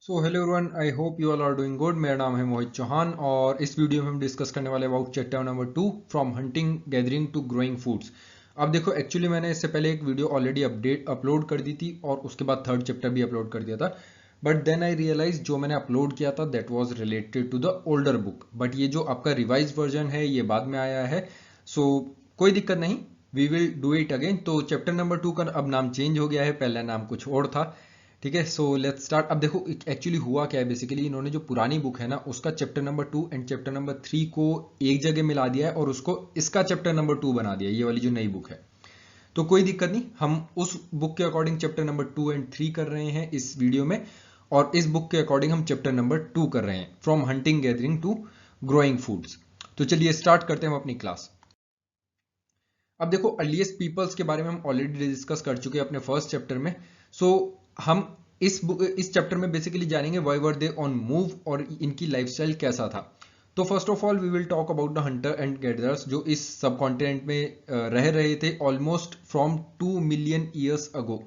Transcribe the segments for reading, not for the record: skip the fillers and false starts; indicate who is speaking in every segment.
Speaker 1: So hello everyone, I hope you all are doing good. मेरा नाम है मोहित चौहान और इस वीडियो में हम डिस्कस करने वाले about chapter number 2 from hunting gathering to growing foods. अब देखो, एक्चुअली मैंने इससे पहले एक वीडियो ऑलरेडी अपलोड कर दी थी और उसके बाद थर्ड चैप्टर भी अपलोड कर दिया था। बट देन आई रियलाइज जो मैंने अपलोड किया था that was related to the older book, but ये जो आपका रिवाइज वर्जन है ये बाद में आया है। सो कोई दिक्कत नहीं, we will do it again. तो चैप्टर नंबर 2 का अब नाम चेंज हो गया है, पहला नाम कुछ और था। ठीक है, सो लेट्स स्टार्ट। अब देखो एक्चुअली हुआ क्या है, बेसिकली इन्होंने जो पुरानी बुक है ना उसका chapter number 2 and chapter number 3 को एक जगह मिला दिया है और उसको इसका चैप्टर नंबर 2 बना दिया है, ये वाली जो नई बुक है। तो कोई दिक्कत नहीं, हम उस बुक के अकॉर्डिंग चैप्टर नंबर 2 एंड 3 कर रहे हैं इस वीडियो में, और इस बुक के अकॉर्डिंग हम चैप्टर नंबर 2 कर रहे हैं, from hunting gathering to growing foods. तो चलिए स्टार्ट करते हैं हम अपनी क्लास। अब देखो, अर्लीस्ट पीपल्स के बारे में हम ऑलरेडी डिस्कस कर चुके हैं अपने फर्स्ट चैप्टर में। सो हम इस चैप्टर में बेसिकली जानेंगे why were they on move और इनकी लाइफस्टाइल कैसा था। तो first of all we will talk about the hunter and gatherers जो इस सब कॉन्टिनेंट में रह रहे थे almost from 2 million years ago.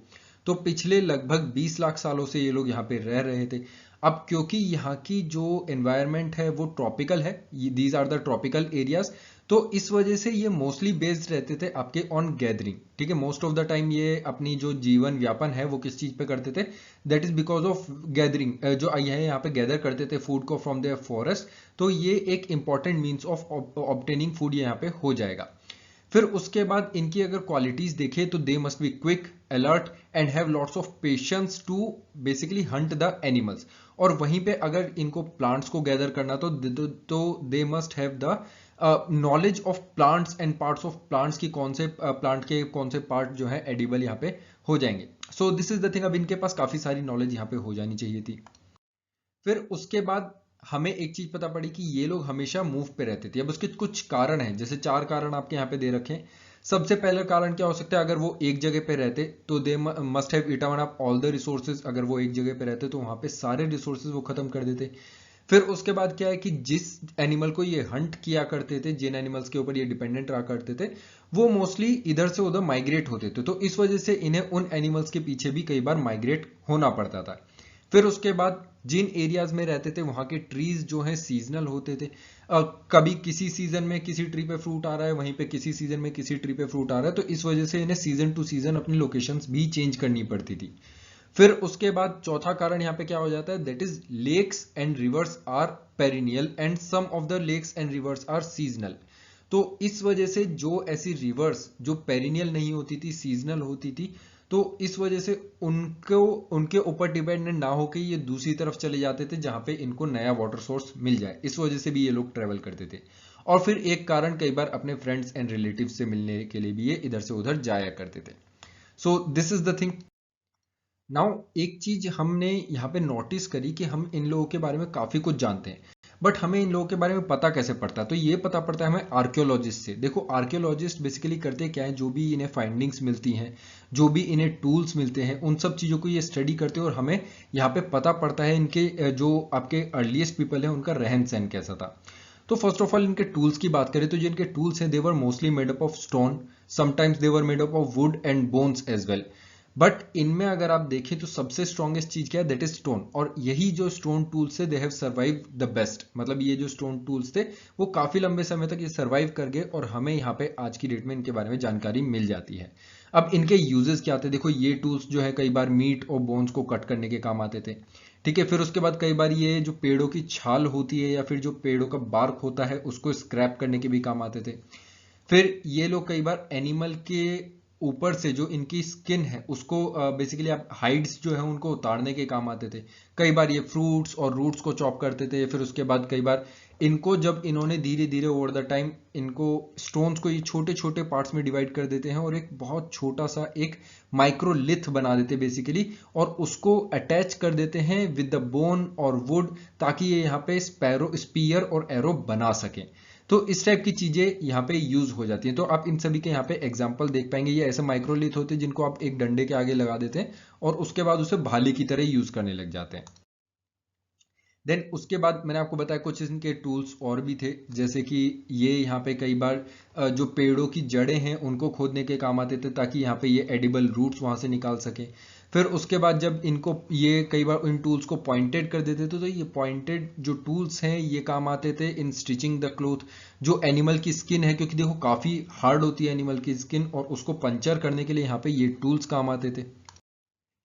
Speaker 1: तो पिछले लगभग 20 लाख सालों से ये लोग यहाँ पे रह रहे थे। अब क्योंकि यहाँ की जो एनवायरनमेंट है वो ट्रॉपिकल है, these are the tropical areas, तो इस वजह से ये मोस्टली बेस्ड रहते थे आपके ऑन गैदरिंग। ठीक है, मोस्ट ऑफ द टाइम ये अपनी जो जीवन व्यापन है वो किस चीज पे करते थे, that is because of gathering. जो है यहाँ पे गैदर करते थे फूड को फ्रॉम देयर फॉरेस्ट। तो ये एक important means of obtaining food यहाँ पे हो जाएगा। फिर उसके बाद इनकी अगर क्वालिटीज देखें तो they must be quick, alert and have lots of patience to basically hunt the animals. और वहीं पे अगर इनको प्लांट्स को गैदर करना तो they must have the knowledge of plants and parts of plants की कौन से प्लांट के कौन से पार्ट जो है एडिबल यहाँ पे हो जाएंगे। सो दिस इज द थिंग, अब इनके पास काफी सारी नॉलेज यहाँ पे हो जानी चाहिए थी। फिर उसके बाद हमें एक चीज पता पड़ी कि ये लोग हमेशा मूव पे रहते थे। अब उसके कुछ कारण हैं, जैसे 4 कारण आपके यहाँ पे दे रखे हैं। सबसे पहला कारण क्या हो सकता है, अगर वो एक जगह पे रहते तो they must have eaten up all the resources. अगर वो एक जगह पे रहते तो वहां पे सारे रिसोर्सेज वो खत्म कर देते। फिर उसके बाद क्या है कि जिस एनिमल को ये हंट किया करते थे, जिन एनिमल्स के ऊपर ये डिपेंडेंट रहा करते थे, वो मोस्टली इधर से उधर माइग्रेट होते थे। तो इस वजह से इन्हें उन एनिमल्स के पीछे भी कई बार माइग्रेट होना पड़ता था। फिर उसके बाद जिन एरियाज में रहते थे वहां के ट्रीज जो हैं सीजनल होते थे। कभी किसी सीजन में किसी ट्री पे फ्रूट आ रहा है, वहीं पे किसी सीजन में किसी ट्री पे फ्रूट आ रहा है, तो इस वजह से इन्हें सीजन टू सीजन अपनी लोकेशंस भी चेंज करनी पड़ती थी। फिर उसके बाद चौथा कारण यहाँ पे क्या हो जाता है, that is lakes and rivers are perennial and some of the lakes and rivers are seasonal. तो इस वजह से जो ऐसी रिवर्स जो पेरिनियल नहीं होती थी, सीजनल होती थी, तो इस वजह से उनको उनके ऊपर डिपेंडेंट ना होकर ये दूसरी तरफ चले जाते थे जहां पे इनको नया वाटर सोर्स मिल जाए। इस वजह से भी ये लोग ट्रेवल करते थे। और फिर एक कारण, कई बार अपने फ्रेंड्स एंड रिलेटिव से मिलने के लिए भी ये इधर से उधर जाया करते थे। सो this is the thing. Now एक चीज हमने यहाँ पे नोटिस करी कि हम इन लोगों के बारे में काफी कुछ जानते हैं, बट हमें इन लोगों के बारे में पता कैसे पड़ता है, तो ये पता पड़ता है हमें आर्कियोलॉजिस्ट से। देखो, आर्कियोलॉजिस्ट बेसिकली करते क्या है, जो भी इन्हें फाइंडिंग्स मिलती हैं, जो भी इन्हें टूल्स मिलते हैं, उन सब चीजों को ये स्टडी करते हैं और हमें यहाँ पे पता पड़ता है इनके जो आपके अर्लीस्ट पीपल है उनका रहन सहन कैसा था। तो फर्स्ट ऑफ ऑल इनके टूल्स की बात करें तो जो इनके टूल्स हैं, they were mostly made up of stone, sometimes they were made up of wood and bones as well. But इनमें अगर आप देखें तो सबसे स्ट्रॉन्गेस्ट चीज क्या है, दैट इज स्टोन। और यही जो स्टोन टूल्स है, they have survive the best. मतलब ये जो स्टोन टूल्स थे वो काफी लंबे समय तक ये सर्वाइव कर गए और हमें यहाँ पे आज की डेट में इनके बारे में जानकारी मिल जाती है। अब इनके यूजेस क्या थे, देखो ये टूल्स जो है कई बार मीट और बोन्स को कट करने के काम आते थे। ठीक है, फिर उसके बाद कई बार ये जो पेड़ों की छाल होती है या फिर जो पेड़ों का बार्क होता है उसको स्क्रैप करने के भी काम आते थे। फिर ये लोग कई बार एनिमल के ऊपर से जो इनकी स्किन है उसको बेसिकली आप हाइड्स जो है उनको उतारने के काम आते थे। कई बार ये फ्रूट्स और रूट्स को चॉप करते थे। फिर उसके बाद कई बार इनको जब इन्होंने धीरे धीरे ओवर द टाइम इनको स्टोन्स को ये छोटे छोटे पार्ट्स में डिवाइड कर देते हैं और एक बहुत छोटा सा एक माइक्रोलिथ बना देते बेसिकली, और उसको अटैच कर देते हैं विद द बोन और वुड, ताकि ये यहाँ पे स्पीयर और एरो बना सकें। तो इस टाइप की चीजें यहाँ पे यूज हो जाती हैं। तो आप इन सभी के यहाँ पे एग्जाम्पल देख पाएंगे। ये ऐसे माइक्रोलिथ होते हैं जिनको आप एक डंडे के आगे लगा देते हैं और उसके बाद उसे भाले की तरह यूज करने लग जाते हैं। देन उसके बाद मैंने आपको बताया कुछ इनके टूल्स और भी थे, जैसे कि ये यहाँ पे कई बार जो पेड़ों की जड़ें हैं उनको खोदने के काम आते थे ताकि यहाँ पे ये एडिबल रूट्स वहां से निकाल सके। फिर उसके बाद जब इनको ये कई बार इन टूल्स को पॉइंटेड कर देते थे, तो ये पॉइंटेड जो टूल्स हैं ये काम आते थे इन स्टिचिंग द क्लोथ। जो एनिमल की स्किन है, क्योंकि देखो काफी हार्ड होती है एनिमल की स्किन, और उसको पंचर करने के लिए यहाँ पे ये टूल्स काम आते थे।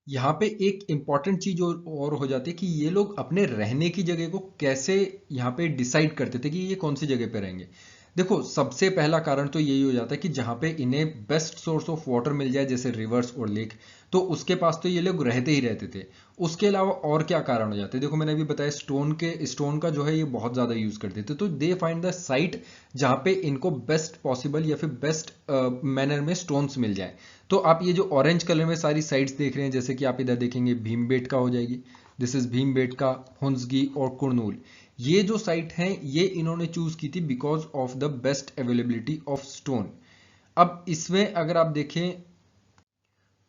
Speaker 1: यहाँ पे एक इंपॉर्टेंट चीज और हो जाती है कि ये लोग अपने रहने की जगह को कैसे यहाँ पे डिसाइड करते थे कि ये कौन सी जगह पे रहेंगे। देखो सबसे पहला कारण तो यही हो जाता है कि जहाँ पे इन्हें बेस्ट सोर्स ऑफ वाटर मिल जाए, जैसे रिवर्स और लेक, तो उसके पास तो ये लोग रहते ही रहते थे। उसके अलावा और क्या कारण हो जाते हैं, देखो मैंने अभी बताया स्टोन का जो है ये बहुत ज्यादा यूज करते थे, तो दे फाइंड द साइट जहाँ पे इनको बेस्ट पॉसिबल या फिर बेस्ट मैनर में स्टोन्स मिल जाए। तो आप ये जो ऑरेंज कलर में सारी साइट्स देख रहे हैं, जैसे कि आप इधर देखेंगे भीमबेटका हो जाएगी, दिस इज भीमबेटका, हुंसगी और कुरनूल। ये जो साइट हैं ये इन्होंने चूज की थी because of the best availability of stone. अब इसमें अगर आप देखें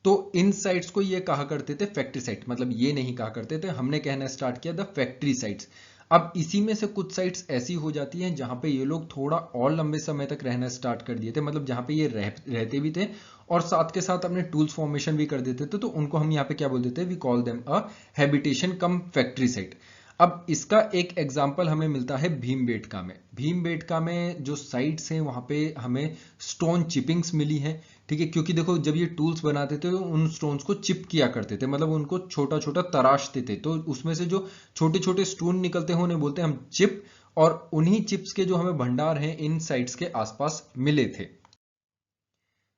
Speaker 1: तो इन साइट्स को ये कहा करते थे फैक्ट्री साइट, मतलब ये नहीं कहा करते थे, हमने कहना स्टार्ट किया द फैक्ट्री साइट्स। अब इसी में से कुछ साइट्स ऐसी हो जाती हैं जहां पे ये लोग थोड़ा और लंबे समय तक रहना स्टार्ट कर दिए थे, मतलब जहां पे ये रहते भी थे और साथ के साथ अपने टूल्स फॉर्मेशन भी कर देते थे, तो उनको हम यहाँ पे क्या बोल देते हैं, we call them a habitation cum factory site. अब इसका एक एग्जाम्पल हमें मिलता है भीमबेटका में। भीमबेटका में जो साइट्स हैं वहां पे हमें स्टोन चिपिंग्स मिली हैं, ठीक है, क्योंकि देखो जब ये टूल्स बनाते थे तो उन स्टोन्स को चिप किया करते थे, मतलब उनको छोटा छोटा तराशते थे, तो उसमें से जो छोटे छोटे स्टोन निकलते हैं उन्हें बोलते हैं हम चिप, और उन्हीं चिप्स के जो हमें भंडार हैं इन साइट्स के आसपास मिले थे।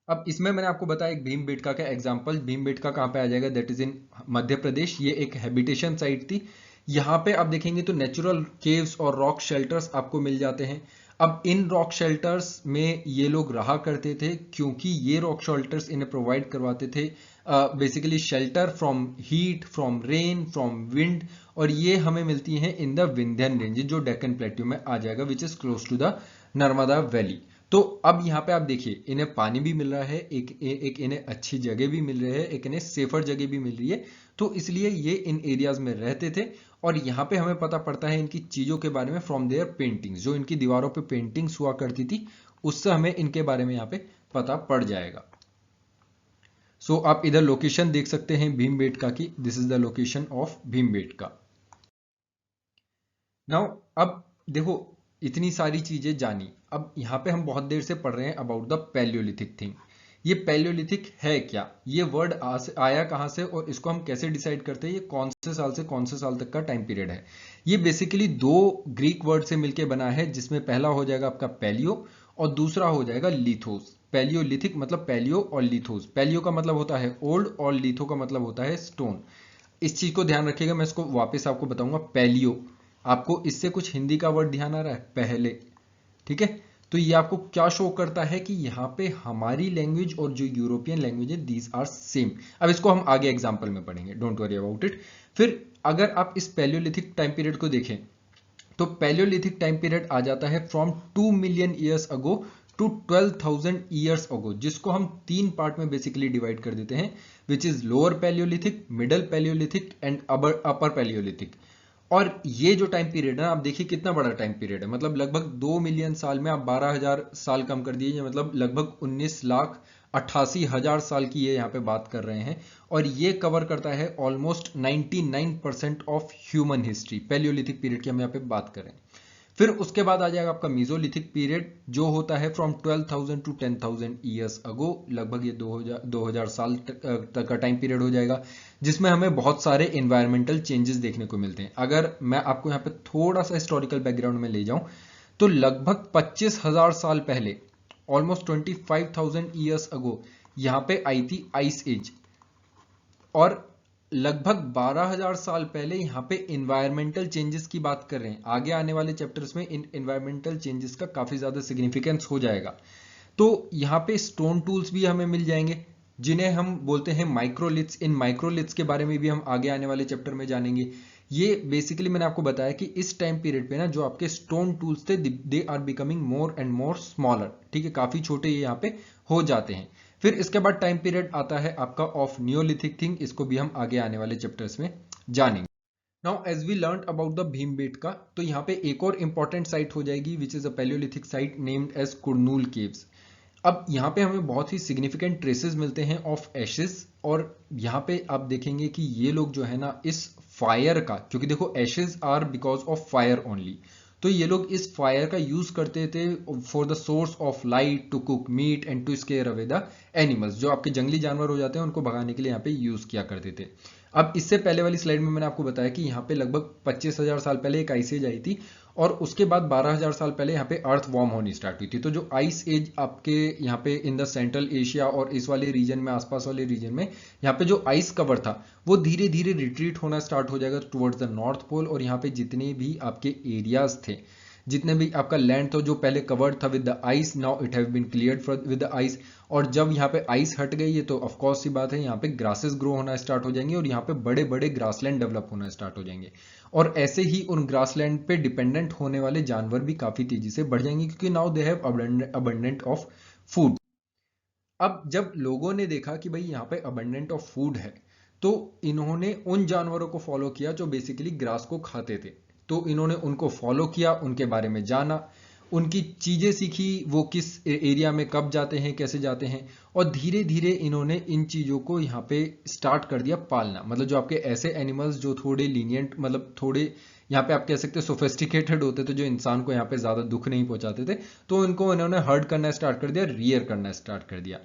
Speaker 1: अब इसमें मैंने आपको बताया एक भीमबेटका का एग्जांपल, भीमबेटका कहाँ पे आ जाएगा, that is in Madhya Pradesh. ये एक हैबिटेशन साइट थी। यहाँ पे आप देखेंगे तो नेचुरल केव्स और रॉक शेल्टर्स आपको मिल जाते हैं। अब इन रॉक शेल्टर्स में ये लोग रहा करते थे, क्योंकि ये रॉक शेल्टर्स इन्हें प्रोवाइड करवाते थे basically shelter from heat, from rain, from wind, और ये हमें मिलती हैं इन द विंध्यन रेंज जो डेक्कन प्लेट्यू में आ जाएगा, which is close to the Narmada valley. तो अब यहाँ पे आप देखिए इन्हें पानी भी मिल रहा है, एक इन्हें अच्छी जगह भी मिल रही है, एक इन्हें सेफर जगह भी मिल रही है, तो इसलिए ये इन एरियाज में रहते थे। और यहाँ पे हमें पता पड़ता है इनकी चीजों के बारे में फ्रॉम देयर पेंटिंग्स, जो इनकी दीवारों पे पेंटिंग्स हुआ करती थी उससे हमें इनके बारे में यहाँ पे पता पड़ जाएगा। सो आप इधर लोकेशन देख सकते हैं भीमबेटका की, this is the location of Bhimbetka. Now अब देखो इतनी सारी चीजें जानी, अब यहाँ पे हम बहुत देर से पढ़ रहे हैं अबाउट द पैलियोलिथिक थिंग। ये पैलियोलिथिक है क्या, ये वर्ड आया कहाँ से और इसको हम कैसे डिसाइड करते हैं, ये कौन से कौन से साल तक का टाइम पीरियड है। ये बेसिकली दो ग्रीक वर्ड से मिलकर बना है, जिसमें पहला हो जाएगा आपका पैलियो और दूसरा हो जाएगा लिथोस। पैलियोलिथिक मतलब पैलियो और लिथोस, पैलियो का मतलब होता है ओल्ड और लिथो का मतलब होता है स्टोन। इस चीज को ध्यान रखिएगा, मैं इसको वापस आपको बताऊंगा। पैलियो, आपको इससे कुछ हिंदी का वर्ड ध्यान आ रहा है, पहले, ठीक है, तो ये आपको क्या शो करता है कि यहाँ पे हमारी लैंग्वेज और जो यूरोपियन लैंग्वेज है दीज आर सेम। अब इसको हम आगे एग्जांपल में पढ़ेंगे, डोंट वरी अबाउट इट। फिर अगर आप इस पैलियोलिथिक टाइम पीरियड को देखें तो पैलियोलिथिक टाइम पीरियड आ जाता है from 2 million years ago to 12,000 years ago, जिसको हम तीन पार्ट में बेसिकली डिवाइड कर देते हैं, which is lower Palaeolithic, middle Palaeolithic and upper Palaeolithic. और ये जो टाइम पीरियड है आप देखिए कितना बड़ा टाइम पीरियड है, मतलब लगभग 2 मिलियन साल में आप 12,000 साल कम कर दीजिए, मतलब लगभग 19,88,000 साल की ये यहाँ पे बात कर रहे हैं। और ये कवर करता है almost 99% of human history, Palaeolithic period की हम यहाँ पे बात कर रहे हैं। फिर उसके बाद आ जाएगा आपका मीजोलिथिक पीरियड, जो होता है फ्रॉम 12,000 टू 10,000 ईयर्स अगो, लगभग ये 2000 साल तक का टाइम पीरियड हो जाएगा, जिसमें हमें बहुत सारे एनवायरमेंटल चेंजेस देखने को मिलते हैं। अगर मैं आपको यहाँ पे थोड़ा सा हिस्टोरिकल बैकग्राउंड में ले जाऊं तो लगभग 25,000 साल पहले, ऑलमोस्ट 25,000 ईयर्स अगो, यहाँ पे आई थी आइस एज, और लगभग 12,000 साल पहले यहाँ पे इन्वायरमेंटल चेंजेस की बात कर रहे हैं। आगे आने वाले चैप्टर्स में इन इन्वायरमेंटल चेंजेस का काफी ज्यादा सिग्निफिकेंस हो जाएगा। तो यहाँ पे स्टोन टूल्स भी हमें मिल जाएंगे, जिन्हें हम बोलते हैं माइक्रोलिथ्स। इन माइक्रोलिथ्स के बारे में भी हम आगे आने वाले चैप्टर में जानेंगे। ये बेसिकली मैंने आपको बताया कि इस टाइम पीरियड पे ना जो आपके स्टोन टूल्स थे they are becoming more and more smaller, ठीक है, काफी छोटे ये यहाँ पे हो जाते हैं। फिर इसके बाद टाइम पीरियड आता है आपका ऑफ नियोलिथिक थिंग, इसको भी हम आगे आने वाले चैप्टर्स में जानेंगे। Now as we learn about the Bhimbetka, तो यहाँ पे एक और इंपॉर्टेंट साइट हो जाएगी which is a paleolithic site named as Kurnool caves. अब यहाँ पे हमें बहुत ही सिग्निफिकेंट ट्रेसेस मिलते हैं ऑफ एशेस, और यहाँ पे आप देखेंगे कि ये लोग जो है ना इस फायर का, क्योंकि देखो ashes are because of fire only, तो ये लोग इस फायर का यूज करते थे for the source of light, to cook meat and to scare away the animals. जो आपके जंगली जानवर हो जाते हैं उनको भगाने के लिए यहाँ पे यूज किया करते थे। अब इससे पहले वाली स्लाइड में मैंने आपको बताया कि यहाँ पे लगभग 25,000 साल पहले एक आइस एज आई थी, और उसके बाद 12,000 साल पहले यहाँ पे अर्थ वार्म होनी स्टार्ट हुई थी। तो जो आइस एज आपके यहाँ पे इन द सेंट्रल एशिया और इस वाले रीजन में, आसपास वाले रीजन में, यहाँ पे जो आइस कवर था वो धीरे धीरे रिट्रीट होना स्टार्ट हो जाएगा टुवर्ड्स द नॉर्थ पोल, और यहाँ पे जितने भी आपके एरियाज थे, जितने भी आपका लैंड था जो पहले कवर्ड था with the ice, now it have been cleared with the ice. और जब यहाँ पे आइस हट गई है तो ऑफ कोर्स सी बात है यहाँ पे ग्रासेस ग्रो होना स्टार्ट हो जाएंगे, और यहाँ पे बड़े बड़े ग्रासलैंड डेवलप होना स्टार्ट हो जाएंगे, और ऐसे ही उन ग्रासलैंड पे डिपेंडेंट होने वाले जानवर भी काफी तेजी से बढ़ जाएंगे, क्योंकि now they have abundant of food. अब जब लोगों ने देखा कि भाई यहाँ पे अबंडेंट ऑफ फूड है, तो इन्होंने उन जानवरों को फॉलो किया जो बेसिकली ग्रास को खाते थे। तो इन्होंने उनको फॉलो किया, उनके बारे में जाना, उनकी चीजें सीखी, वो किस एरिया में कब जाते हैं, कैसे जाते हैं, और धीरे धीरे इन्होंने इन चीजों को यहाँ पे स्टार्ट कर दिया पालना। मतलब जो आपके ऐसे एनिमल्स जो थोड़े लीनियंट, मतलब थोड़े यहाँ पे आप कह सकते हैं सोफिस्टिकेटेड होते थे, जो इंसान को यहाँ पे ज्यादा दुख नहीं पहुंचाते थे, तो इनको इन्होंने हर्ड करना स्टार्ट कर दिया, रियर करना स्टार्ट कर दिया।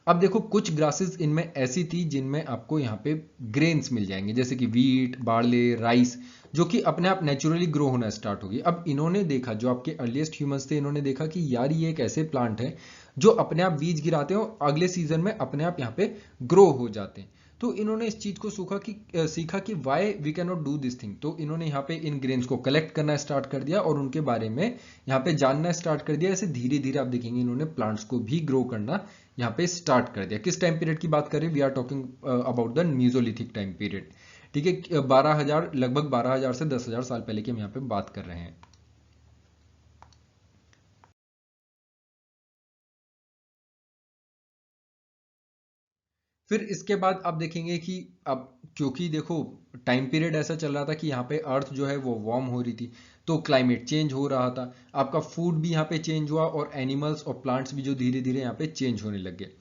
Speaker 1: अब देखो कुछ ग्रासेस इनमें ऐसी थी जिनमें आपको यहाँ पे ग्रेन्स मिल जाएंगे, जैसे कि वीट, बार्ले, राइस, जो कि अपने आप नेचुरली ग्रो होना स्टार्ट होगी। अब इन्होंने देखा, जो आपके अर्लीस्ट ह्यूमंस थे, इन्होंने देखा कि यार ये एक ऐसे प्लांट है जो अपने आप बीज गिराते हैं और अगले सीजन में अपने आप यहाँ पे ग्रो हो जाते हैं। तो इन्होंने इस चीज को सीखा कि why we can not do this thing. तो इन्होंने यहाँ पे इन ग्रेन्स को कलेक्ट करना स्टार्ट कर दिया और उनके बारे में यहाँ पे जानना स्टार्ट कर दिया। ऐसे धीरे धीरे आप देखेंगे इन्होंने प्लांट्स को भी ग्रो करना यहाँ पे स्टार्ट कर दिया। किस टाइम पीरियड की बात करें? We are talking about the mesolithic time period. ठीक है, 12,000, लगभग 12,000 से 10,000 साल पहले की हम यहाँ पे बात कर रहे हैं। फिर इसके बाद आप देखेंगे कि अब क्योंकि देखो टाइम पीरियड ऐसा चल रहा था कि यहाँ पे अर्थ जो है वो वार्म हो रही थी, तो क्लाइमेट चेंज हो रहा था, आपका फूड भी यहाँ पे चेंज हुआ और एनिमल्स और प्लांट्स भी जो धीरे धीरे यहाँ पे चेंज होने लग गए।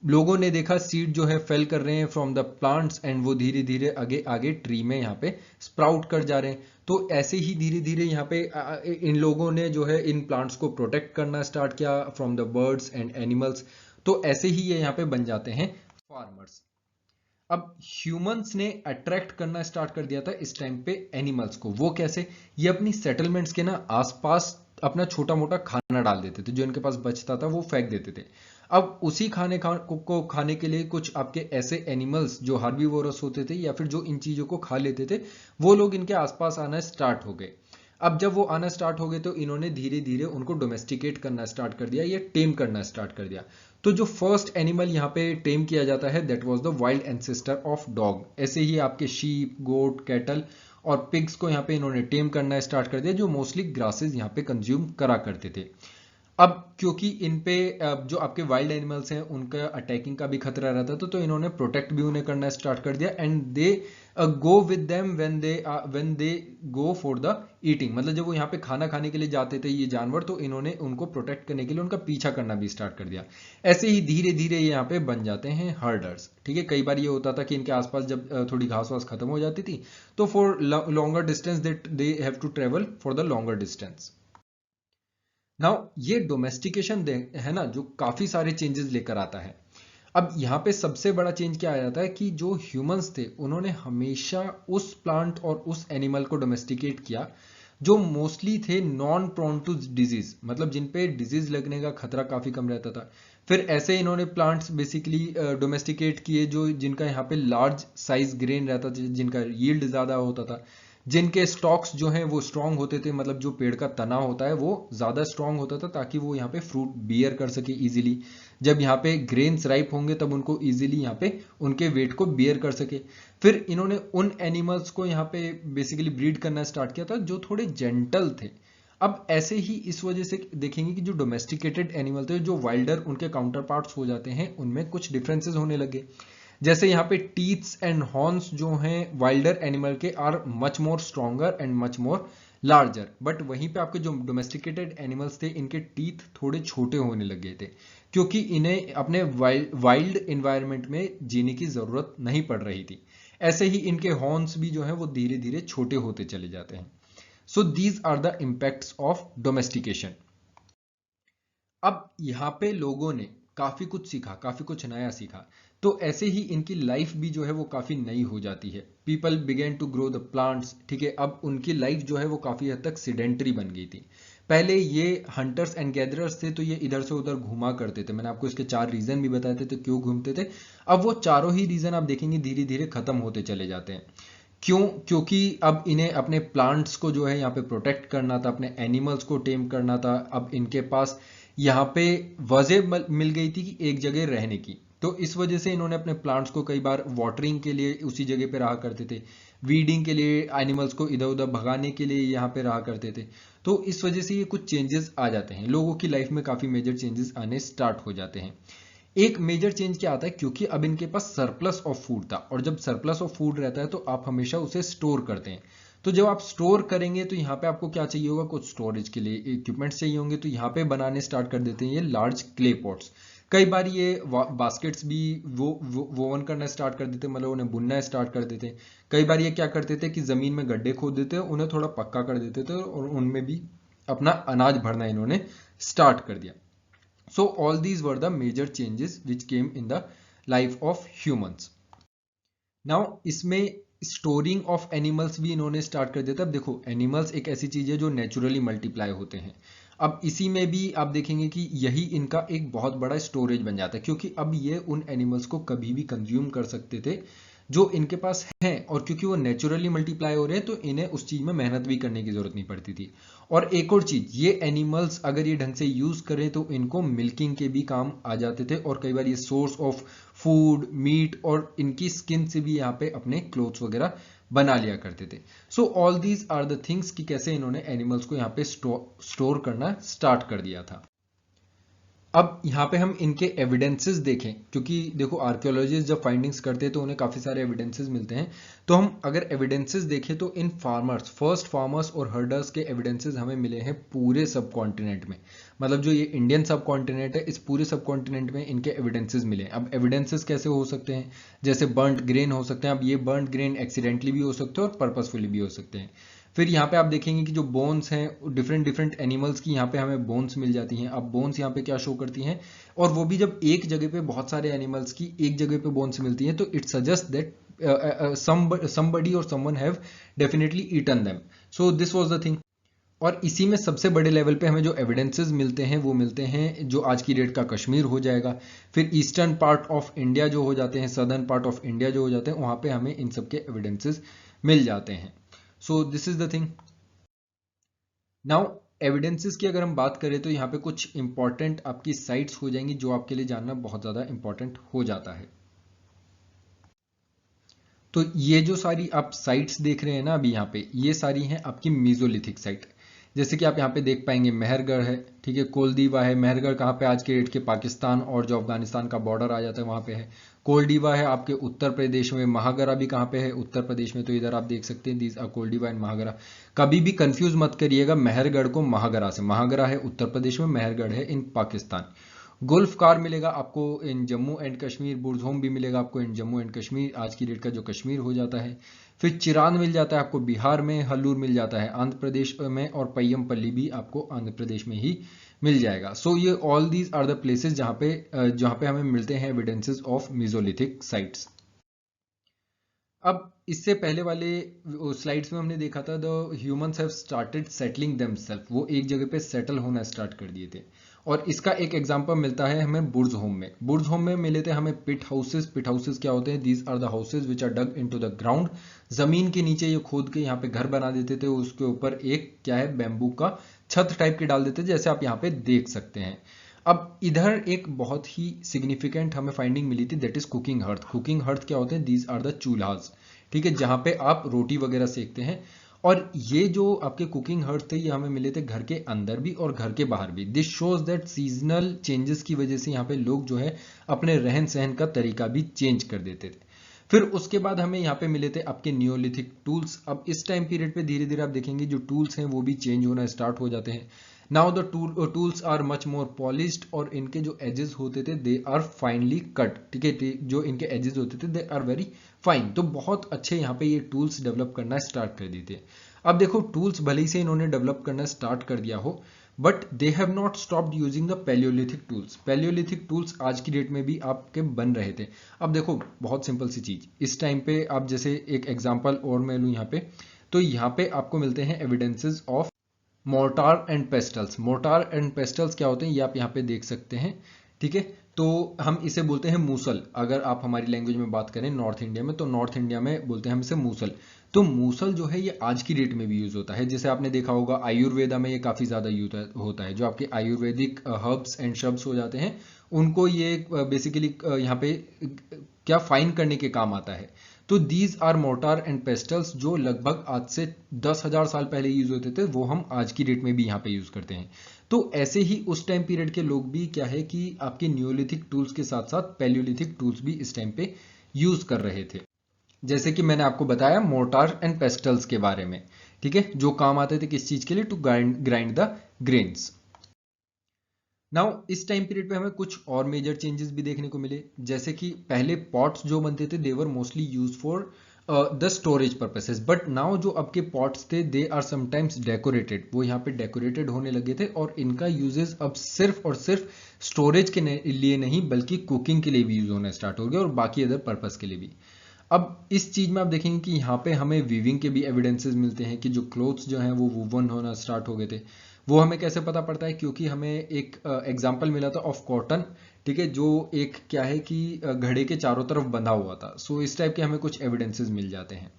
Speaker 1: लोगों ने देखा सीड जो है फेल कर रहे हैं फ्रॉम द प्लांट्स एंड वो धीरे धीरे आगे आगे ट्री में यहाँ पे स्प्राउट कर जा रहे हैं। तो ऐसे ही धीरे धीरे यहाँ पे इन लोगों ने जो है इन प्लांट्स को प्रोटेक्ट करना स्टार्ट किया from the birds and animals. तो ऐसे ही ये यहाँ पे बन जाते हैं फार्मर्स। अब ह्यूमंस ने अट्रैक्ट करना स्टार्ट कर दिया था इस टाइम पे एनिमल्स को। वो कैसे? ये अपनी सेटलमेंट्स के ना आसपास अपना छोटा मोटा खाना डाल देते थे, जो इनके पास बचता था वो फेंक देते थे। अब उसी को खाने के लिए कुछ आपके ऐसे एनिमल्स जो हार्बीवोरस होते थे या फिर जो इन चीजों को खा लेते थे, वो लोग इनके आसपास आना स्टार्ट हो गए। अब जब वो आना स्टार्ट हो गए तो इन्होंने धीरे धीरे उनको डोमेस्टिकेट करना स्टार्ट कर दिया या टेम करना स्टार्ट कर दिया। तो जो फर्स्ट एनिमल यहाँ पे टेम किया जाता है that was the wild ancestor of dog. ऐसे ही आपके शीप, गोट, कैटल और पिग्स को यहाँ पे इन्होंने टेम करना स्टार्ट कर दिया, जो मोस्टली ग्रासेस यहाँ पे कंज्यूम करा करते थे। अब क्योंकि इन पे जो आपके वाइल्ड एनिमल्स हैं उनका अटैकिंग का भी खतरा रहता था, तो इन्होंने प्रोटेक्ट भी उन्हें करना स्टार्ट कर दिया and they go with them when they go for the eating. मतलब जब वो यहाँ पे खाना खाने के लिए जाते थे ये जानवर, तो इन्होंने उनको प्रोटेक्ट करने के लिए उनका पीछा करना भी स्टार्ट कर दिया। ऐसे ही धीरे धीरे ये यहाँ पे बन जाते हैं हर्डर्स। ठीक है, कई बार ये होता था कि इनके आसपास जब थोड़ी घास वास खत्म हो जाती थी, तो for longer distance they have to travel for the longer distance. Now ये डोमेस्टिकेशन है ना, जो काफी सारे चेंजेस लेकर आता है। अब यहाँ पे सबसे बड़ा चेंज क्या आ जाता है कि जो ह्यूमंस थे उन्होंने हमेशा उस प्लांट और उस एनिमल को डोमेस्टिकेट किया जो मोस्टली थे नॉन प्रोन टू डिजीज, मतलब जिन पे डिजीज लगने का खतरा काफी कम रहता था। फिर ऐसे इन्होंने प्लांट्स बेसिकली डोमेस्टिकेट किए जो जिनका यहाँ पे लार्ज साइज ग्रेन रहता था, जिनका यील्ड ज्यादा होता था, जिनके स्टॉक्स जो हैं वो स्ट्रांग होते थे, मतलब जो पेड़ का तना होता है वो ज्यादा स्ट्रांग होता था ताकि वो यहाँ पे फ्रूट बियर कर सके इजीली। जब यहाँ पे ग्रेन्स राइप होंगे तब उनको इजीली यहाँ पे उनके वेट को बियर कर सके। फिर इन्होंने उन एनिमल्स को यहाँ पे बेसिकली ब्रीड करना स्टार्ट किया था जो थोड़े जेंटल थे। अब ऐसे ही इस वजह से देखेंगे कि जो डोमेस्टिकेटेड एनिमल थे, जो वाइल्डर उनके काउंटर पार्ट्स हो जाते हैं, उनमें कुछ डिफरेंसेस होने लगे। जैसे यहाँ पे टीथ्स एंड हॉर्न्स जो हैं वाइल्डर एनिमल के are much more stronger and much more larger, but वहीं पे आपके जो डोमेस्टिकेटेड एनिमल्स थे इनके टीथ थोड़े छोटे होने लग गए थे, क्योंकि इन्हें अपने वाइल्ड एनवायरनमेंट में जीने की जरूरत नहीं पड़ रही थी। ऐसे ही इनके हॉर्न्स भी जो है वो धीरे धीरे छोटे होते चले जाते हैं। So these are the impacts of domestication. अब यहाँ पे लोगों ने काफी कुछ सीखा, काफी कुछ नया सीखा, तो ऐसे ही इनकी लाइफ भी जो है वो काफी नई हो जाती है। People begin to grow the plants, ठीक है, अब उनकी लाइफ जो है वो काफी हद तक सिडेंटरी बन गई थी। पहले ये हंटर्स एंड गैदरर्स थे, तो ये इधर से उधर घूमा करते थे। मैंने आपको इसके 4 रीजन भी बताए थे तो क्यों घूमते थे। अब वो चारों ही रीजन आप देखेंगे धीरे धीरे खत्म होते चले जाते हैं। क्यों? क्योंकि अब इन्हें अपने प्लांट्स को जो है यहाँ पे प्रोटेक्ट करना था, अपने एनिमल्स को टेम करना था। अब इनके पास यहाँ पे वजह मिल गई थी कि एक जगह रहने की, तो इस वजह से इन्होंने अपने प्लांट्स को कई बार वाटरिंग के लिए उसी जगह पे रहा करते थे, वीडिंग के लिए एनिमल्स को इधर उधर भगाने के लिए यहाँ पे रहा करते थे। तो इस वजह से ये कुछ चेंजेस आ जाते हैं, लोगों की लाइफ में काफी मेजर चेंजेस आने स्टार्ट हो जाते हैं। एक मेजर चेंज क्या आता है, क्योंकि अब इनके पास सरप्लस ऑफ फूड था, और जब सरप्लस ऑफ फूड रहता है तो आप हमेशा उसे स्टोर करते हैं। तो जब आप स्टोर करेंगे तो यहाँ पे आपको क्या चाहिए होगा, कुछ स्टोरेज के लिए इक्विपमेंट्स चाहिए होंगे, तो यहाँ पे बनाने स्टार्ट कर देते हैं ये लार्ज क्ले पॉट्स। कई बार ये बास्केट्स भी वोवन करना स्टार्ट कर देते हैं, मतलब उन्हें बुनना स्टार्ट कर देते हैं। कई बार ये क्या करते थे कि जमीन में गड्ढे खोद देते हैं, उन्हें थोड़ा पक्का कर देते थे और उनमें भी अपना अनाज भरना इन्होंने स्टार्ट कर दिया। So all these were the major changes which came in the life of humans. Now इसमें स्टोरिंग ऑफ एनिमल्स भी इन्होंने स्टार्ट कर दिया था। अब देखो, एनिमल्स एक ऐसी चीज है जो नेचुरली मल्टीप्लाई होते हैं। अब इसी में भी आप देखेंगे कि यही इनका एक बहुत बड़ा स्टोरेज बन जाता है, क्योंकि अब ये उन एनिमल्स को कभी भी कंज्यूम कर सकते थे जो इनके पास हैं, और क्योंकि वो नेचुरली मल्टीप्लाई हो रहे हैं तो इन्हें उस चीज में मेहनत भी करने की जरूरत नहीं पड़ती थी। और एक और चीज, ये एनिमल्स अगर ये ढंग से यूज करें तो इनको मिल्किंग के भी काम आ जाते थे, और कई बार ये सोर्स ऑफ फूड, मीट और इनकी स्किन से भी यहाँ पे अपने क्लोथ्स वगैरह बना लिया करते थे। So all these are the things कि कैसे इन्होंने एनिमल्स को यहाँ पे स्टोर करना स्टार्ट कर दिया था। अब यहाँ पे हम इनके एविडेंसेस देखें, क्योंकि देखो आर्कियोलॉजिस्ट जब फाइंडिंग्स करते हैं तो उन्हें काफी सारे एविडेंसेस मिलते हैं। तो हम अगर एविडेंसेस देखें तो इन फार्मर्स, फर्स्ट फार्मर्स और हर्डर्स के एविडेंसेस हमें मिले हैं पूरे सब कॉन्टिनेंट में। मतलब जो ये इंडियन सब कॉन्टिनेंट है, इस पूरे सब कॉन्टिनेंट में इनके एविडेंसेस मिले हैं। अब एविडेंसेस कैसे हो सकते हैं, जैसे बर्न्ट ग्रेन हो सकते हैं। अब ये बर्न्ट ग्रेन एक्सीडेंटली भी हो सकते हैं और पर्पसफुली भी हो सकते हैं। फिर यहाँ पे आप देखेंगे कि जो बोन्स हैं डिफरेंट डिफरेंट एनिमल्स की, यहाँ पे हमें बोन्स मिल जाती हैं। अब बोन्स यहाँ पे क्या शो करती हैं, और वो भी जब एक जगह पे बहुत सारे एनिमल्स की एक जगह पे बोन्स मिलती हैं, तो it suggest that somebody or someone have definitely eaten them. So this was the thing. और इसी में सबसे बड़े लेवल पे हमें जो एविडेंसेस मिलते हैं वो मिलते हैं जो आज की डेट का कश्मीर हो जाएगा, फिर ईस्टर्न पार्ट ऑफ इंडिया जो हो जाते हैं, सदर्न पार्ट ऑफ इंडिया जो हो जाते हैं, वहां पे हमें इन सब के एविडेंसेस मिल जाते हैं। सो this is the thing. Now evidences की अगर हम बात करें तो यहाँ पे कुछ इंपॉर्टेंट आपकी साइट्स हो जाएंगी जो आपके लिए जानना बहुत ज्यादा इंपॉर्टेंट हो जाता है। तो ये जो सारी आप साइट्स देख रहे हैं ना अभी यहाँ पे, ये सारी हैं आपकी मीजोलिथिक साइट। जैसे कि आप यहाँ पे देख पाएंगे मेहरगढ़ है, ठीक है, कोलदीवा है। मेहरगढ़ कहाँ पे, आज के डेट के पाकिस्तान और जो अफगानिस्तान का बॉर्डर आ जाता है वहां पे है। कोलडीवा है आपके उत्तर प्रदेश में। महागरा भी कहाँ पे है, उत्तर प्रदेश में, तो इधर आप देख सकते हैं दीज आर कोलडीवा एंड महागरा। कभी भी कंफ्यूज मत करिएगा मेहरगढ़ को महागरा से। महागरा है उत्तर प्रदेश में, मेहरगढ़ है इन पाकिस्तान। गुल्फ कार मिलेगा आपको इन जम्मू एंड कश्मीर। बुर्जहोम भी मिलेगा आपको इन जम्मू एंड कश्मीर, आज की डेट का जो कश्मीर हो जाता है। फिर चिरान मिल जाता है आपको बिहार में, हल्लूर मिल जाता है आंध्र प्रदेश में, और पय्यमपल्ली भी आपको आंध्र प्रदेश में ही मिल जाएगा। सो ये all these are the places जहां पे हमें मिलते हैं एविडेंसेस ऑफ मीजोलिथिक साइट्स। अब इससे पहले वाले स्लाइड्स में हमने देखा था the humans have started settling themselves, वो एक जगह पे सेटल होना स्टार्ट कर दिए थे। और इसका एक एग्जांपल मिलता है हमें बुर्ज होम में। बुर्ज होम में मिले थे हमें पिट हाउसेस। पिट हाउसेस क्या होते हैं, these are the houses which are dug into the ground. जमीन के नीचे ये खोद के यहाँ पे घर बना देते थे, उसके ऊपर एक क्या है बैम्बू का छत टाइप की डाल देते थे, जैसे आप यहाँ पे देख सकते हैं। अब इधर एक बहुत ही सिग्निफिकेंट हमें फाइंडिंग मिली थी, that is cooking hearth. Cooking hearth क्या होते हैं, दीज आर द चूल्हास, ठीक है, जहां पे आप रोटी वगैरह सेकते हैं। और ये जो आपके कुकिंग हर्थ थे ये हमें मिले थे घर के अंदर भी और घर के बाहर भी। This shows that seasonal changes की वजह से यहाँ पे लोग जो है अपने रहन सहन का तरीका भी चेंज कर देते थे। फिर उसके बाद हमें यहाँ पे मिले थे आपके नियोलिथिक टूल्स। अब इस टाइम पीरियड पे धीरे धीरे आप देखेंगे जो टूल्स हैं वो भी चेंज होना स्टार्ट हो जाते हैं। Now the tools are much more polished, और इनके जो एजेस होते थे दे आर फाइनली कट, ठीक है, जो इनके एजेस होते थे दे आर वेरी फाइन। तो बहुत अच्छे यहाँ पे ये टूल्स डेवलप करना स्टार्ट कर दिए थे। अब देखो टूल्स भले ही से इन्होंने डेवलप करना स्टार्ट कर दिया हो, but they have not stopped using the Palaeolithic tools. Palaeolithic tools आज की डेट में भी आपके बन रहे थे। अब देखो बहुत सिंपल सी चीज, इस टाइम पे आप जैसे एक एग्जांपल और मैं लूँ यहाँ पे, तो यहाँ पे आपको मिलते हैं evidences of mortar and pastels. Mortar and pastels क्या होते हैं ये आप यहाँ पे देख सकते हैं, ठीक है। तो हम इसे बोलते हैं मूसल, अगर आप हमारी लैंग्वेज में बात करें नॉर्थ इंडिया में, तो नॉर्थ इंडिया में बोलते हैं हम इसे मूसल। तो मूसल जो है ये आज की डेट में भी यूज होता है। जैसे आपने देखा होगा आयुर्वेदा में ये काफी ज्यादा यूज होता है। जो आपके आयुर्वेदिक हर्ब्स एंड शब्स हो जाते हैं उनको ये बेसिकली यहाँ पे क्या फाइन करने के काम आता है। तो these are mortar and pestles जो लगभग आज से 10,000 साल पहले यूज होते थे, वो हम आज की डेट में भी यहाँ पे यूज करते हैं। तो ऐसे ही उस टाइम पीरियड के लोग भी क्या है कि आपके न्यूलिथिक टूल्स के साथ साथ पैलियोलिथिक टूल्स भी इस टाइम पे यूज कर रहे थे। जैसे कि मैंने आपको बताया मोर्टार एंड पेस्टल्स के बारे में, ठीक है, जो काम आते थे किस चीज के लिए, to grind the grains. Now इस टाइम पीरियड पे हमें कुछ और मेजर चेंजेस भी देखने को मिले। जैसे कि पहले पॉट्स जो बनते थे they were mostly used for the storage purposes, but now जो आपके पॉट्स थे दे आर समटाइम्स डेकोरेटेड, वो यहाँ पे डेकोरेटेड होने लगे थे, और इनका यूजेस अब सिर्फ और सिर्फ स्टोरेज के लिए नहीं बल्कि कुकिंग के लिए भी यूज होना स्टार्ट हो गया, और बाकी अदर पर्पस के लिए भी। अब इस चीज में आप देखेंगे कि यहाँ पे हमें वीविंग के भी एविडेंसेस मिलते हैं कि जो क्लोथ्स जो हैं वो वूवन होना स्टार्ट हो गए थे। वो हमें कैसे पता पड़ता है, क्योंकि हमें एक एग्जाम्पल मिला था ऑफ कॉटन, ठीक है, जो एक क्या है कि घड़े के चारों तरफ बंधा हुआ था। सो इस टाइप के हमें कुछ एविडेंसेस मिल जाते हैं।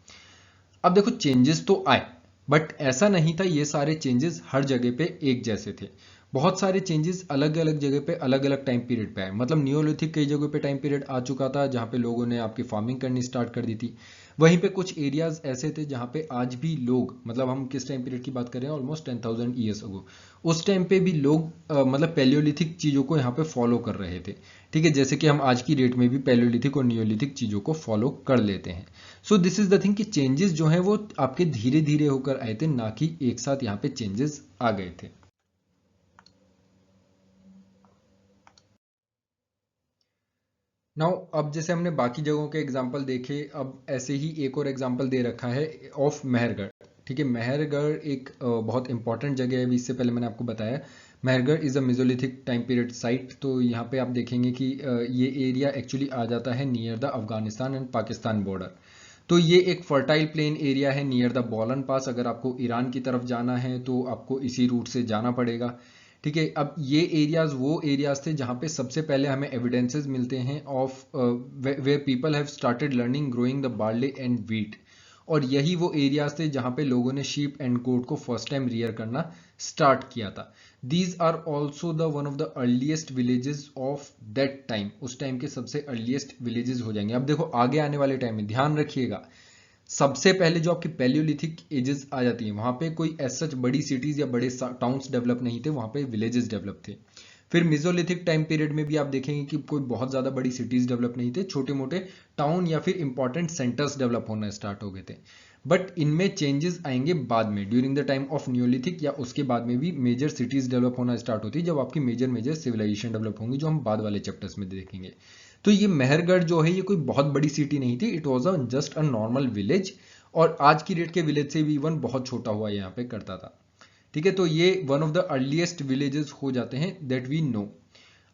Speaker 1: अब देखो चेंजेस तो आए, बट ऐसा नहीं था ये सारे चेंजेस हर जगह पे एक जैसे थे। बहुत सारे चेंजेस अलग अलग जगह पे अलग अलग टाइम पीरियड पे आए। मतलब नियोलिथिक कई जगह पे टाइम पीरियड आ चुका था जहाँ पे लोगों ने आपकी फार्मिंग करनी स्टार्ट कर दी थी। वहीं पे कुछ एरियाज ऐसे थे जहाँ पे आज भी लोग, मतलब हम किस टाइम पीरियड की बात कर रहे हैं, ऑलमोस्ट 10,000 ईयर्स अगो, उस टाइम पे भी लोग मतलब पैलियोलिथिक चीजों को यहाँ पे फॉलो कर रहे थे, ठीक है, जैसे कि हम आज की डेट में भी पैलियोलिथिक और नियोलिथिक चीजों को फॉलो कर लेते हैं। सो दिस इज द थिंग कि चेंजेस जो है वो आपके धीरे धीरे होकर आए थे, ना कि एक साथ यहाँ पे चेंजेस आ गए थे। नाउ अब जैसे हमने बाकी जगहों के एग्जाम्पल देखे, अब ऐसे ही एक और एग्जाम्पल दे रखा है ऑफ मेहरगढ़, ठीक है। मेहरगढ़ एक बहुत इंपॉर्टेंट जगह है। अभी इससे पहले मैंने आपको बताया Mehrgarh is a Mesolithic time period site. तो यहाँ पे आप देखेंगे कि ये एरिया एक्चुअली आ जाता है near the Afghanistan and Pakistan border. तो ये एक फर्टाइल प्लेन एरिया है नियर द बोलन पास। अगर आपको ईरान की तरफ जाना है तो आपको इसी रूट से जाना पड़ेगा, ठीक है। अब ये एरियाज वो एरियाज थे जहाँ पे सबसे पहले हमें एविडेंसेस मिलते हैं of where people have started learning growing the barley and wheat, और यही वो एरियाज थे जहाँ पे लोगों ने शीप एंड गोट को फर्स्ट टाइम रियर करना स्टार्ट किया था। These are also the one of the earliest villages of that time. उस टाइम के सबसे अर्लीस्ट विलेजेस हो जाएंगे। अब देखो आगे आने वाले टाइम में ध्यान रखिएगा, सबसे पहले जो आपकी पैलियोलिथिक एजेस आ जाती हैं वहां पे कोई सच बड़ी सिटीज या बड़े टाउन्स डेवलप नहीं थे, वहां पे विलेजेस डेवलप थे। फिर मिजोलिथिक टाइम पीरियड में भी आप देखेंगे कि कोई बहुत ज्यादा बड़ी सिटीज डेवलप नहीं थे, छोटे मोटे टाउन या फिर इंपॉर्टेंट सेंटर्स डेवलप होना स्टार्ट हो गए थे। बट इनमें चेंजेस आएंगे बाद में, during the time of Neolithic, या उसके बाद में भी मेजर सिटीज डेवलप होना स्टार्ट होती है जब आपकी मेजर मेजर सिविलाइजेशन डेवलप होंगी, जो हम बाद वाले चैप्टर्स में देखेंगे। तो ये मेहरगढ़ जो है ये कोई बहुत बड़ी सिटी नहीं थी, it was just a normal village, और आज की डेट के विलेज से भी इवन बहुत छोटा हुआ यहाँ पे करता था, ठीक है। तो ये one of the earliest villages हो जाते हैं दैट वी नो।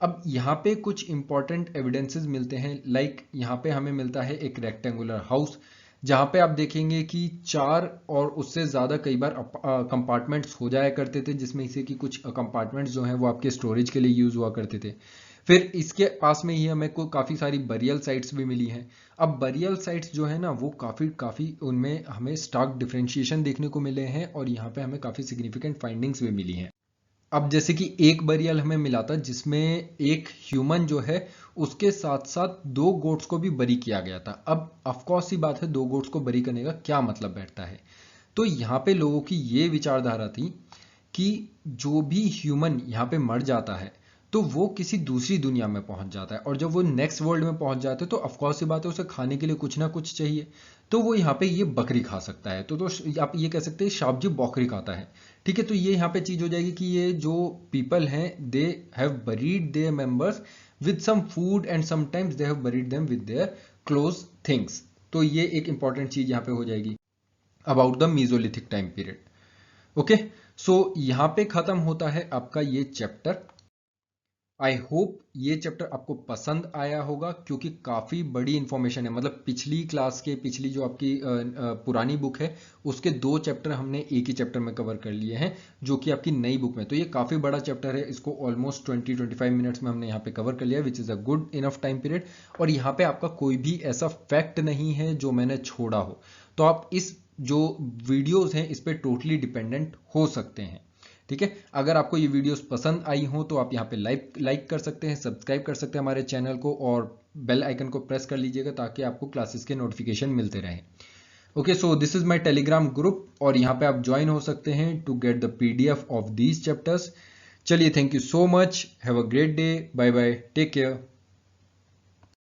Speaker 1: अब यहाँ पे कुछ इंपॉर्टेंट एविडेंसेस मिलते हैं, लाइक यहाँ पे हमें मिलता है एक रेक्टेंगुलर हाउस, जहाँ पे आप देखेंगे कि 4 और उससे ज्यादा कई बार कंपार्टमेंट्स हो जाया करते थे, जिसमें से कि कुछ कंपार्टमेंट्स जो हैं वो आपके स्टोरेज के लिए यूज हुआ करते थे। फिर इसके पास में ही हमें को काफी सारी बरियल साइट्स भी मिली हैं। अब बरियल साइट्स जो है ना वो काफी काफी उनमें हमें स्टार्क डिफरेंशिएशन देखने को मिले हैं, और यहाँ पे हमें काफी सिग्निफिकेंट फाइंडिंग्स भी मिली हैं। अब जैसे कि एक बरियल हमें मिला था जिसमें एक ह्यूमन जो है उसके साथ साथ 2 गोट्स को भी बरी किया गया था। अब ऑफकोर्स सी बात है 2 गोट्स को बरी करने का क्या मतलब बैठता है। तो यहाँ पे लोगों की ये विचारधारा थी कि जो भी ह्यूमन यहाँ पे मर जाता है तो वो किसी दूसरी दुनिया में पहुंच जाता है, और जब वो नेक्स्ट वर्ल्ड में पहुंच जाते हैं तो ऑफकोर्स सी बात है उसे खाने के लिए कुछ ना कुछ चाहिए, तो वो यहाँ पे ये बकरी खा सकता है। तो आप ये कह सकते हैं शापजी बकरी खाता है। ठीक है, तो ये यहाँ पे चीज हो जाएगी कि ये जो पीपल हैं they have buried their members with some food and sometimes they have buried them with their close things. तो ये एक इंपॉर्टेंट चीज यहाँ पे हो जाएगी about the mesolithic time period. Okay, so यहाँ पे खत्म होता है आपका ये चैप्टर। आई होप ये चैप्टर आपको पसंद आया होगा, क्योंकि काफ़ी बड़ी इंफॉर्मेशन है। मतलब पिछली क्लास के पिछली जो आपकी पुरानी बुक है उसके 2 चैप्टर हमने एक ही चैप्टर में कवर कर लिए हैं, जो कि आपकी नई बुक में। तो ये काफ़ी बड़ा चैप्टर है, इसको ऑलमोस्ट 20-25 मिनट्स में हमने यहाँ पे कवर कर लिया, which is a good enough time period. और यहाँ पे आपका कोई भी ऐसा फैक्ट नहीं है जो मैंने छोड़ा हो, तो आप इस जो वीडियोज़ हैं इस पर टोटली हो सकते हैं। ठीक है, अगर आपको ये वीडियोस पसंद आई हो तो आप यहाँ पे लाइक कर सकते हैं, सब्सक्राइब कर सकते हैं हमारे चैनल को, और बेल आइकन को प्रेस कर लीजिएगा ताकि आपको क्लासेस के नोटिफिकेशन मिलते रहें। Okay, so this is my Telegram group, और यहाँ पे आप ज्वाइन हो सकते हैं to get the PDF of these chapters. चलिए, thank you so much, have a great day, bye bye, take care.